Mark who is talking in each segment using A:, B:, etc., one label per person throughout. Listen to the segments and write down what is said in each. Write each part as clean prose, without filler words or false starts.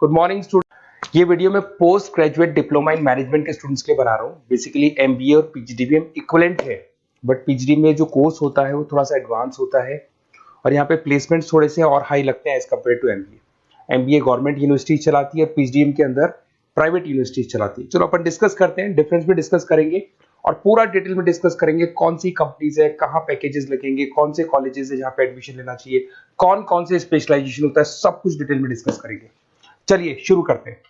A: Good morning student. ये video मैं post graduate diploma in management के स्टूडेंट्स के लिए बना रहा हूँ। बेसिकली एमबीए और पीजीडीबीएम इक्विवेलेंट है, बट पीजीडी में जो कोर्स होता है वो थोड़ा सा एडवांस होता है और यहाँ पे प्लेसमेंट्स थोड़े से और हाई लगते हैं as compared to MBA. MBA government university चलाती है, पीजीडीएम के अंदर प्राइवेट यूनिवर्सिटी चलाती है। चलो अपन डिस्कस करते हैं, डिफरेंस भी डिस्कस करेंगे और पूरा डिटेल में डिस्कस करेंगे कौन सी कंपनीज है, कहाँ पैकेजेस लगेंगे, कौन से कॉलेजेस है जहाँ पे एडमिशन लेना चाहिए, कौन कौन से स्पेशलाइजेशन होता है, सब कुछ डिटेल में डिस्कस करेंगे। चलिए शुरू करते हैं।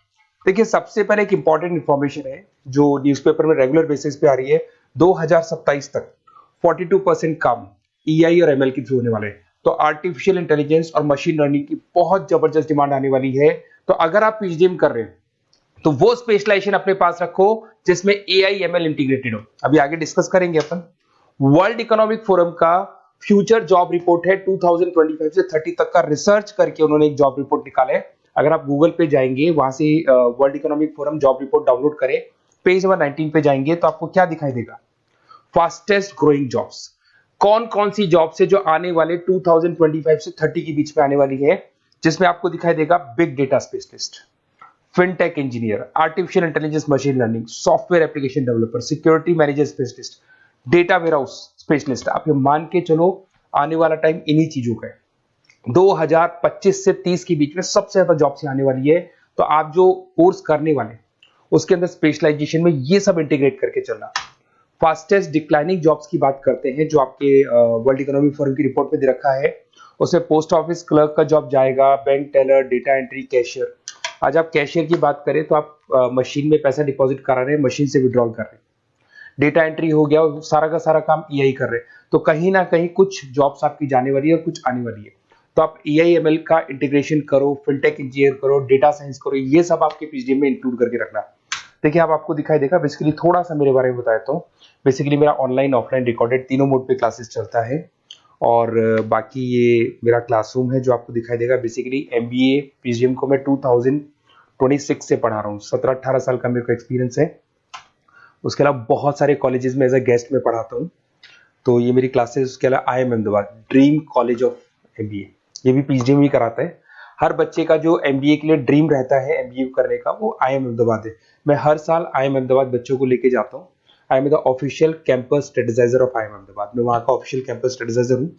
A: देखिए सबसे पहले एक इंपॉर्टेंट इंफॉर्मेशन है जो न्यूज़पेपर में रेगुलर बेसिस पे आ रही है। 2027 तक 42% काम ईआई और एमएल के थ्रू होने वाले हैं। तो आर्टिफिशियल इंटेलिजेंस और मशीन लर्निंग की बहुत जबरदस्त डिमांड आने वाली है। तो अगर आप पीजीडीएम कर रहे हैं तो वो स्पेशलाइजेशन अपने पास रखो जिसमें एआई एमएल इंटीग्रेटेड हो। अभी आगे डिस्कस करेंगे अपन। वर्ल्ड इकोनॉमिक फोरम का फ्यूचर जॉब रिपोर्ट है 2025 से 30 तक का रिसर्च करके उन्होंने एक जॉब रिपोर्ट निकाला है। अगर आप गूगल पे जाएंगे, वहां से world economic forum job report download करें, पेज नंबर 19 पे जाएंगे तो आपको क्या दिखाई देगा? फास्टेस्ट ग्रोइंग जॉब्स, कौन कौन सी जॉब्स है जो आने वाले 2025 से 30 के बीच में आने वाली है, जिसमें आपको दिखाई देगा big data specialist, fintech engineer, artificial intelligence machine learning, software application developer, security manager specialist, data warehouse specialist. आप ये मान के चलो आने वाला टाइम इन्हीं चीजों का है। 2025 से 30 के बीच में सबसे ज्यादा जॉब्स आने वाली है। तो आप जो कोर्स करने वाले उसके अंदर स्पेशलाइजेशन में ये सब इंटीग्रेट करके चलना। फास्टेस्ट डिक्लाइनिंग जॉब्स की बात करते हैं जो आपके वर्ल्ड इकोनॉमिक फोरम की रिपोर्ट में दे रखा है। उसमें पोस्ट ऑफिस क्लर्क का जॉब जाएगा, bank teller, data entry, cashier. आज आप कैशियर की बात करें तो आप मशीन में पैसा डिपॉजिट करा रहे हैं, मशीन से विड्रॉल कर रहे हैं। डेटा एंट्री हो गया, सारा का सारा काम ईआई कर रहे हैं। तो कहीं ना कहीं कुछ जॉब्स आपकी जाने वाली है और कुछ आने वाली है। तो आप एआई एमएल का इंटीग्रेशन करो, फिनटेक इंजीनियर करो, डेटा साइंस करो, ये सब आपके पीजीडीएम में इंक्लूड करके रखना। देखिए अब आपको दिखाई देगा। बेसिकली थोड़ा सा मेरे बारे में बताया तो बेसिकली मेरा ऑनलाइन ऑफलाइन रिकॉर्डेड तीनों मोड पे क्लासेस चलता है और बाकी ये मेरा क्लासरूम है जो आपको दिखाई देगा। बेसिकली एमबीए पीजीडीएम को मैं 2026 से पढ़ा रहा हूँ। 17-18 साल का मेरे को एक्सपीरियंस है। उसके अलावा बहुत सारे कॉलेजेस में एज अ गेस्ट में पढ़ाता हूँ। तो ये मेरी क्लासेस, उसके अलावा IIM Ahmedabad dream college of MBA, ये भी पीजीडीएम ही कराता है। हर बच्चे का जो एमबीए के लिए ड्रीम रहता है एमबीए करने का, वो IIM अहमदाबाद है। मैं हर साल IIM अहमदाबाद बच्चों को लेके जाता हूँ। I am the official campus strategizer of IIM Ahmedabad. मैं वहाँ का ऑफिशियल कैंपस स्ट्रेटेजाइजर हूँ।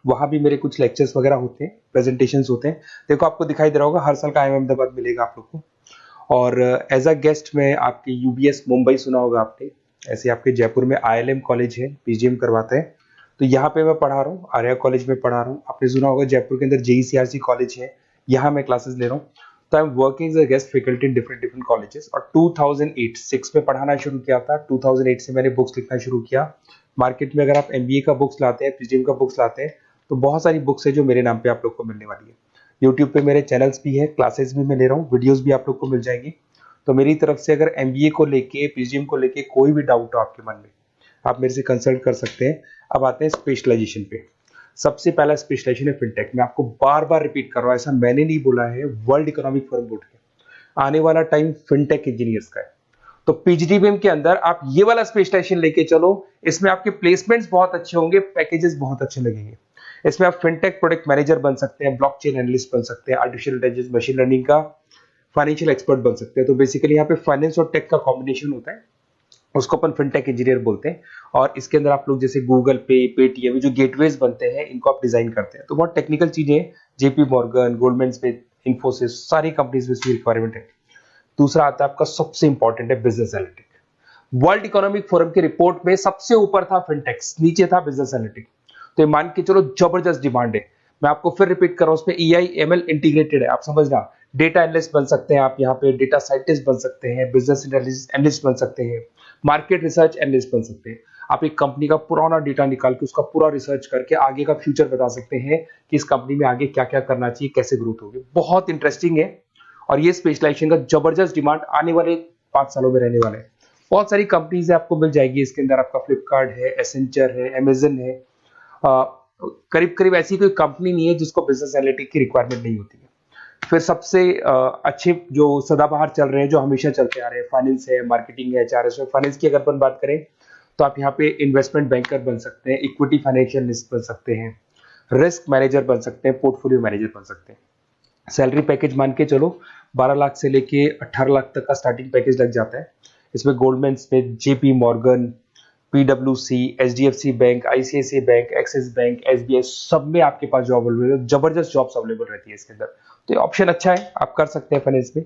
A: वहाँ भी मेरे कुछ लेक्चर्स वगैरह होते हैं, प्रेजेंटेशंस होते हैं। देखो आपको दिखाई दे रहा होगा, हर साल का IIM अहमदाबाद मिलेगा आप लोग को। और एज अ गेस्ट में आपके यूबीएस मुंबई सुना होगा आपने, ऐसे आपके जयपुर में ILM कॉलेज है, पीजीडीएम करवाते हैं। तो यहाँ पे मैं पढ़ा रहा हूँ, आर्या कॉलेज में पढ़ा रहा हूँ। आपने सुना होगा जयपुर के अंदर JECRC कॉलेज है, यहाँ मैं क्लासेस ले रहा हूँ। तो I am working as a guest faculty in different colleges. और 2008-6 में पढ़ाना शुरू किया था। 2008 से मैंने बुक्स लिखना शुरू किया। मार्केट में अगर आप एमबीए का बुक्स लाते हैं, पीजीडीएम का बुक्स लाते हैं, तो बहुत सारी बुक्स है जो मेरे नाम पे आप लोग को मिलने वाली है। यूट्यूब पे मेरे चैनल्स भी है, क्लासेस भी मैं ले रहा हूँ, वीडियोज भी आप लोग को मिल जाएंगी। तो मेरी तरफ से अगर एमबीए को लेके, पीजीडीएम को लेके कोई भी डाउट हो आपके मन में, आप मेरे से कंसल्ट कर सकते हैं। अब आते हैं स्पेशलाइजेशन पे। सबसे पहला स्पेशलाइजेशन है फिनटेक। मैं आपको बार बार रिपीट कर रहा हूँ, ऐसा मैंने नहीं बोला है, वर्ल्ड इकोनॉमिक फोरम बोर्ड के आने वाला टाइम फिनटेक इंजीनियर्स का है। तो पीजीडीएम के अंदर आप ये वाला स्पेशलाइजेशन लेके चलो। इसमें आपके प्लेसमेंट्स बहुत अच्छे होंगे, पैकेजेस बहुत अच्छे लगेंगे। इसमें आप फिनटेक प्रोडक्ट मैनेजर बन सकते हैं, ब्लॉकचेन एनालिस्ट बन सकते हैं, आर्टिफिशियल इंटेलिजेंस मशीन लर्निंग का फाइनेंशियल एक्सपर्ट बन सकते हैं। तो बेसिकली यहाँ पे फाइनेंस और टेक का कॉम्बिनेशन होता है, उसको अपन फिनटेक इंजीनियर बोलते हैं। और इसके अंदर आप लोग जैसे गूगल पे, पेटीएम, जो गेटवेज बनते हैं, इनको आप डिजाइन करते हैं। तो बहुत टेक्निकल चीजें हैं। JP Morgan, Goldman Smith, Infosys, सारी कंपनीज में इसकी रिक्वायरमेंट है। दूसरा आता है आपका सबसे इंपॉर्टेंट है business analytic. World economic forum की रिपोर्ट में सबसे ऊपर था फिनटेक्स, नीचे था बिजनेस एनालिटिक। तो ये मान के चलो जबरदस्त डिमांड है। मैं आपको फिर रिपीट कर रहा हूं, उसमें EI ML इंटीग्रेटेड है। आप समझना, डेटा एनालिस्ट बन सकते हैं आप, यहाँ पे डेटा साइंटिस्ट बन सकते हैं, बिजनेस एनालिस्ट बन सकते हैं, मार्केट रिसर्च एनालिस्ट बन सकते हैं। आप एक कंपनी का पुराना डेटा निकाल के उसका पूरा रिसर्च करके आगे का फ्यूचर बता सकते हैं कि इस कंपनी में आगे क्या क्या करना चाहिए, कैसे ग्रोथ होगी। बहुत इंटरेस्टिंग है और ये स्पेशलाइजेशन का जबरदस्त डिमांड आने वाले 5 सालों में रहने वाले हैं। बहुत सारी कंपनीज है, आपको मिल जाएगी इसके अंदर। आपका फ्लिपकार्ट है, एसेंचर है, अमेजन है। करीब करीब ऐसी कोई कंपनी नहीं है जिसको बिजनेस एनालिटिक की रिक्वायरमेंट नहीं होती है। फिर सबसे अच्छे जो सदाबहार चल रहे हैं, जो हमेशा चलते आ रहे हैं, फाइनेंस है, मार्केटिंग है, HRS है। फाइनेंस की अगर अपन बात करें तो आप यहाँ पे इन्वेस्टमेंट बैंकर बन सकते हैं, इक्विटी फाइनेंशियल बन सकते हैं, रिस्क मैनेजर बन सकते हैं, पोर्टफोलियो मैनेजर बन सकते हैं। सैलरी पैकेज मान के चलो 12 लाख से लेके 18 लाख तक का स्टार्टिंग पैकेज लग जाता है। इसमें गोल्डमैन स्मिथ, जेपी मॉर्गन, पीडब्ल्यूसी, HDFC bank, ICICI bank, Axis bank, SBI, सब में आपके पास जॉब अवेलेबल है। जबरदस्त जॉब्स अवेलेबल रहती है इसके अंदर, तो ये ऑप्शन अच्छा है, आप कर सकते हैं फाइनेंस में।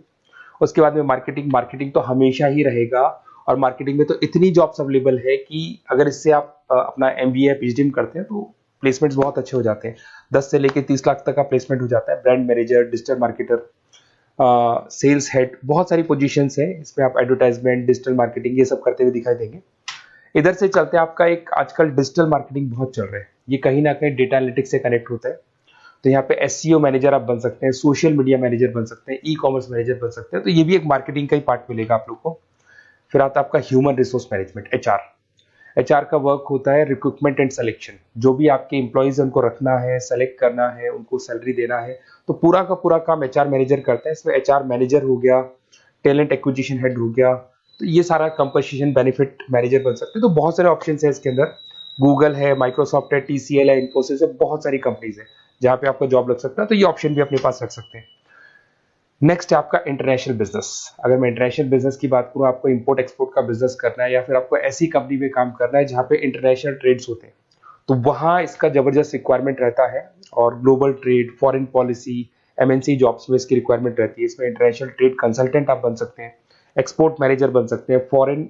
A: उसके बाद में मार्केटिंग, मार्केटिंग तो हमेशा ही रहेगा, और मार्केटिंग में तो इतनी जॉब्स अवेलेबल है कि अगर इससे आप अपना एमबीए या पीएचडी करते हैं तो प्लेसमेंट्स बहुत अच्छे हो जाते हैं। 10 से लेके 30 लाख तक का प्लेसमेंट हो जाता है। Brand manager, digital marketer, sales head, बहुत सारी पोजीशंस है इसमें। आप एडवर्टाइजमेंट, डिजिटल मार्केटिंग ये सब करते हुए दिखाई देंगे। इधर से चलते हैं, आपका एक आजकल डिजिटल मार्केटिंग बहुत चल रहा है, ये कहीं ना कहीं डेटा एनालिटिक्स से कनेक्ट होता है। तो यहाँ पे एसईओ मैनेजर आप बन सकते हैं, सोशल मीडिया मैनेजर बन सकते हैं, ई कॉमर्स मैनेजर बन सकते हैं, तो ये भी एक मार्केटिंग का ही पार्ट मिलेगा आप लोग को। फिर आता है आपका human resource management, HR. HR का वर्क होता है रिक्रूटमेंट एंड सिलेक्शन। जो भी आपके एम्प्लॉइज उनको रखना है, सेलेक्ट करना है, उनको सैलरी देना है, तो पूरा का पूरा काम एचआर मैनेजर करता है। इसमें एचआर मैनेजर हो गया, टैलेंट एक्विजिशन हेड हो गया, तो ये सारा कंपनसेशन बेनिफिट मैनेजर बन सकते हैं। तो बहुत सारे ऑप्शन है इसके अंदर। गूगल है, माइक्रोसॉफ्ट है, टीसीएल है, इन्फोसिस है, बहुत सारी कंपनीज है जहां पे आपका जॉब लग सकता है, तो ये ऑप्शन भी अपने पास रख सकते हैं। नेक्स्ट है आपका इंटरनेशनल बिजनेस। अगर मैं इंटरनेशनल बिजनेस की बात करूं, आपको इंपोर्ट एक्सपोर्ट का बिजनेस करना है या फिर आपको ऐसी कंपनी में काम करना है जहां पे इंटरनेशनल ट्रेड्स होते हैं, तो वहां इसका जबरदस्त रिक्वायरमेंट रहता है। और global trade, foreign policy, MNC jobs में इसकी रिक्वायरमेंट रहती है। इसमें इंटरनेशनल ट्रेड कंसल्टेंट आप बन सकते हैं, एक्सपोर्ट मैनेजर बन सकते हैं, फॉरेन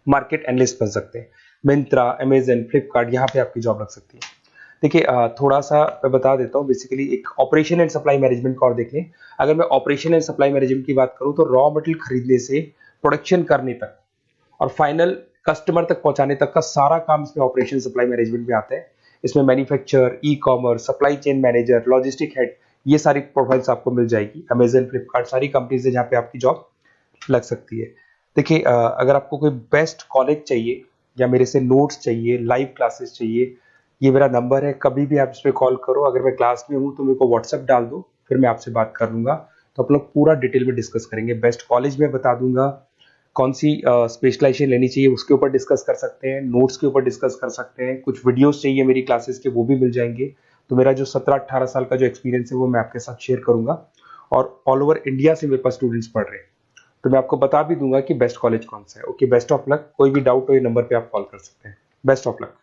A: मार्केट एनालिस्ट बन सकते हैं। मिंत्रा, अमेजन, फ्लिपकार्ट, यहाँ पे आपकी जॉब लग सकती है। देखिए थोड़ा सा मैं बता देता हूँ। बेसिकली एक ऑपरेशन एंड सप्लाई मैनेजमेंट का और देख लें। अगर मैं ऑपरेशन एंड सप्लाई मैनेजमेंट की बात करूँ, तो रॉ मटेरियल खरीदने से प्रोडक्शन करने तक और फाइनल कस्टमर तक पहुंचाने तक का सारा काम इसमें ऑपरेशन सप्लाई मैनेजमेंट में आता है। इसमें manufacture, e commerce, supply chain manager, logistic head, ये सारी प्रोफाइल्स आपको मिल जाएगी। अमेजन, फ्लिपकार्ट, सारी कंपनीज है जहाँ पे आपकी जॉब लग सकती है। देखिए अगर आपको कोई बेस्ट कॉलेज चाहिए या मेरे से नोट्स चाहिए, लाइव क्लासेस चाहिए, ये मेरा नंबर है, कभी भी आप इस पर कॉल करो। अगर मैं क्लास में हूँ तो मेरे को व्हाट्सएप डाल दो, फिर मैं आपसे बात कर लूंगा। तो आप लोग पूरा डिटेल में डिस्कस करेंगे। बेस्ट कॉलेज में बता दूंगा, कौन सी स्पेशलाइजेशन लेनी चाहिए उसके ऊपर डिस्कस कर सकते हैं, नोट्स के ऊपर डिस्कस कर सकते हैं। कुछ वीडियोस चाहिए मेरी क्लासेस के, वो भी मिल जाएंगे। तो मेरा जो 17-18 साल का जो एक्सपीरियंस है वो मैं आपके साथ शेयर करूंगा। और ऑल ओवर इंडिया से मेरे पास स्टूडेंट्स पढ़ रहे हैं, तो मैं आपको बता भी दूंगा कि बेस्ट कॉलेज कौन सा है। Okay, best of luck. कोई भी डाउट हो ये नंबर पे आप कॉल कर सकते हैं। Best of luck.